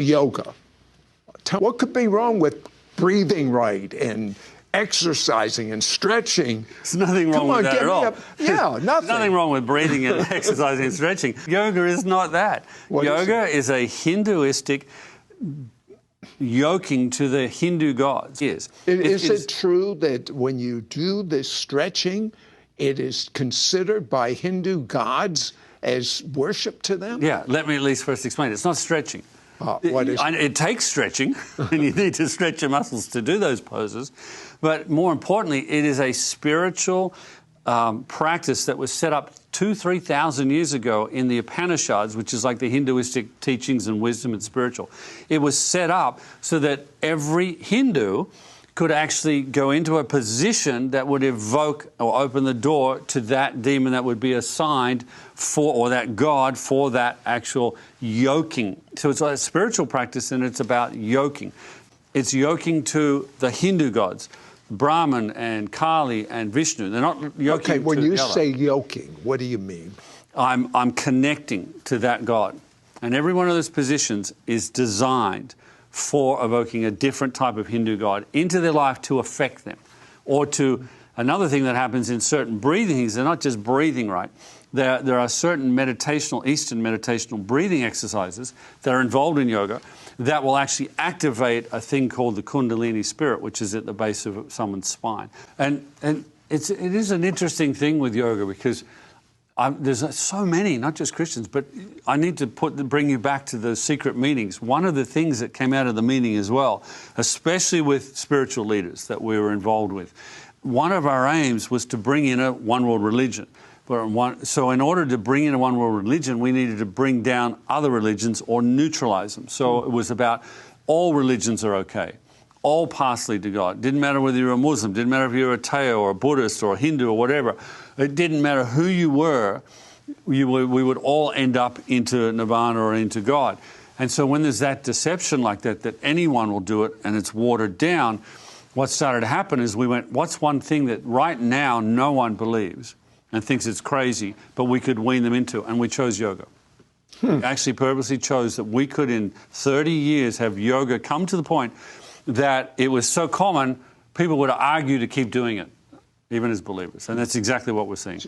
yoga. What could be wrong with breathing right and exercising and stretching? There's nothing wrong with that at all. Yeah, nothing. Nothing wrong with breathing and exercising and stretching. Yoga is not that. Yoga is a Hinduistic yoking to the Hindu gods. Is it true that when you do this stretching, it is considered by Hindu gods as worship to them? Yeah, let me at least first explain. It's not stretching. What is it? It takes stretching, and you need to stretch your muscles to do those poses. But more importantly, it is a spiritual practice that was set up 2,000–3,000 years ago in the Upanishads, which is like the Hinduistic teachings and wisdom and spiritual. It was set up so that every Hindu could actually go into a position that would evoke or open the door to that demon that would be assigned for, or that god for that actual yoking. So it's like a spiritual practice, and it's about yoking. It's yoking to the Hindu gods, Brahman and Kali and Vishnu. They're not yoking. Okay, when you together. say yoking, what do you mean? I'm connecting to that god. And every one of those positions is designed for evoking a different type of Hindu god into their life to affect them. Or to, another thing that happens in certain breathing things, they're not just breathing right. There are certain meditational, Eastern meditational breathing exercises that are involved in yoga that will actually activate a thing called the Kundalini spirit, which is at the base of someone's spine. And it is an interesting thing with yoga, because there's so many, not just Christians, but I need to bring you back to the secret meetings. One of the things that came out of the meeting as well, especially with spiritual leaders that we were involved with, one of our aims was to bring in a one world religion. So in order to bring in a one world religion, we needed to bring down other religions or neutralize them. So it was about all religions are okay. All paths lead to God. Didn't matter whether you're a Muslim, didn't matter if you're a Tao or a Buddhist or a Hindu or whatever. It didn't matter who you were, we would all end up into Nirvana or into God. And so when there's that deception like that, that anyone will do it and it's watered down, what started to happen is we went, what's one thing that right now no one believes and thinks it's crazy, but we could wean them into? And we chose yoga. We actually purposely chose that we could in 30 years have yoga come to the point that it was so common, people would argue to keep doing it, even as believers. And that's exactly what we're seeing.